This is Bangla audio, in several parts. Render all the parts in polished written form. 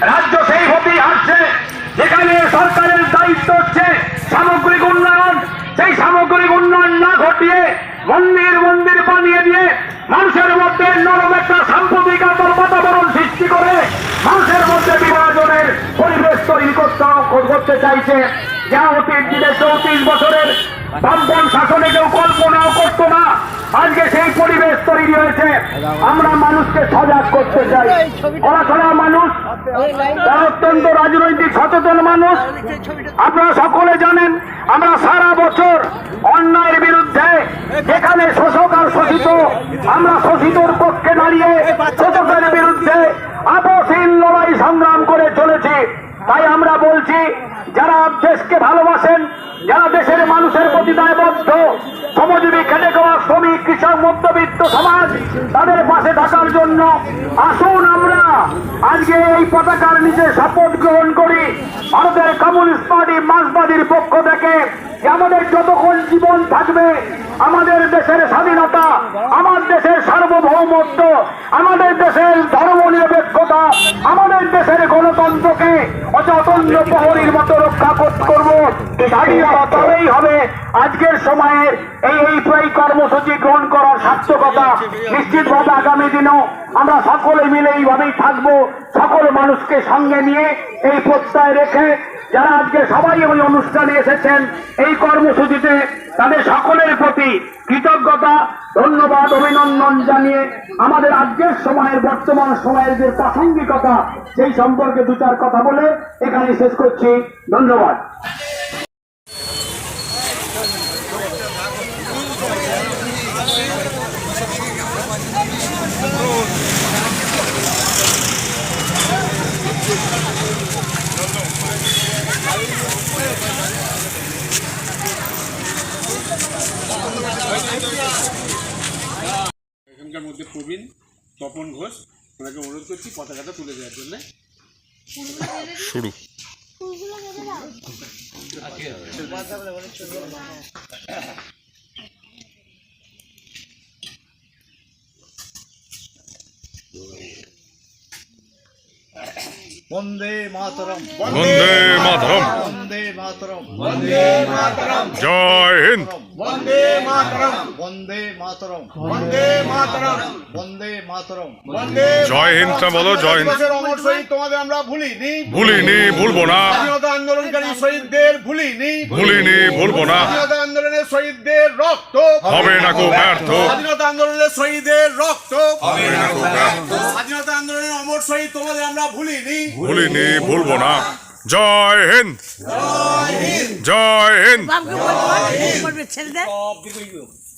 রাজ্য সেই পথেই হাঁটছে যেখানে সরকারের দায়িত্ব হচ্ছে সামগ্রিক উন্নয়ন। সেই সামগ্রিক উন্নয়ন না ঘটিয়ে মন্দির মন্দির বানিয়ে দিয়ে মানুষের মধ্যে নরম একটা সাম্প্রদায়িকতার বাতাবরণ সৃষ্টি করে মানুষের মধ্যে বিভাজনের পরিবেশ তৈরি করতে চাইছে, যা অতীত দিনে 34 বছরের বামপন শাসনে কেউ কল্পনাও করতো না। আজকে সেই পরিবেশ তৈরি হয়েছে। আমরা মানুষকে সজাগ করতে চাই। পড়াশোনা মানুষ, তারা অত্যন্ত রাজনৈতিক সচেতন মানুষ। আপনারা সকলে জানেন আমরা সারা বছর অন্যায়ের বিরুদ্ধে, যেখানে শোষক আর শোষিত, আমরা শোষিতর পক্ষে দাঁড়িয়ে শোষকের বিরুদ্ধে আপসহীন লড়াই সংগ্রাম করে চলেছি। তাই আমরা বলছি, যারা দেশকে ভালোবাসেন, যারা দেশের মানুষের প্রতি দায়বদ্ধ, শ্রমজীবী খেটে খাওয়া শ্রমিক, কৃষক, মধ্যবিত্ত সমাজ, তাদের পাশে থাকার জন্য আসুন আমরা আজকে এই পতাকার নিচে শপথ গ্রহণ করি ভারতের কমিউনিস্ট পার্টি মার্ক্সবাদীর পক্ষ থেকে যে আমাদের যতক্ষণ জীবন থাকবে আমাদের দেশের স্বাধীনতা, আমার দেশের সার্বভৌমত্ব, আমাদের দেশের ধর্মনিরপেক্ষতা, আমাদের দেশের গণতন্ত্রকে অচতন্য প্রহরীর মতো রক্ষা করব। তবেই হবে আজকের সময়ের এই কর্মসূচি গ্রহণ করার সার্থকতা। নিশ্চিতভাবে আগামী দিনেও আমরা সকলে মিলে এইভাবেই থাকবো, সকল মানুষকে সঙ্গে নিয়ে এই প্রত্যয় রেখে যারা আজকে সবাই ওই অনুষ্ঠানে এসেছেন এই কর্মসূচিতে, তাদের সকলের প্রতি কৃতজ্ঞতা, ধন্যবাদ, অভিনন্দন জানিয়ে আমাদের আজকের সময়ের বর্তমান সময়ের যে প্রাসঙ্গিকতা সেই সম্পর্কে দু চার কথা বলে এখানে শেষ করছি। ধন্যবাদ। এখানকার মধ্যে প্রবীণ তপন ঘোষ, ওনাকে অনুরোধ করছি পতাকাটা তুলে দেওয়ার জন্য। শুরু। বন্দে মাতরম, বন্দে মাতরম, বন্দে মাতরম, বন্দে মাতরম, জয় হিন্দ, বন্দে মাতরম, বন্দে মাতরম, বন্দে মাতরম, বন্দে মাতরম। বন্দে জয় হিন্দটা বলো, জয় হিন্দ। দেশের অমর শহীদ তোমাদের আমরা ভুলিনি, ভুলিনি, ভুলবো না, স্বাধীনতা আন্দোলনকারী শহীদদের ভুলিনি, ভুলিনি, ভুলবো না, স্বাধীনতা আন্দোলনের শহীদদের রক্ত হবে না কো ব্যর্থ, স্বাধীনতা আন্দোলনের শহীদের রক্ত হবে না কো ব্যর্থ, স্বাধীনতা আন্দোলনের অমর শহীদ তোমাদের আমরা ভুলিনি, ভুলিনি, ভুলবো না। জয় হিন্দ, জয় হিন্দ,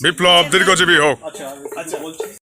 বিপ্লব দীর্ঘজীবী হোক।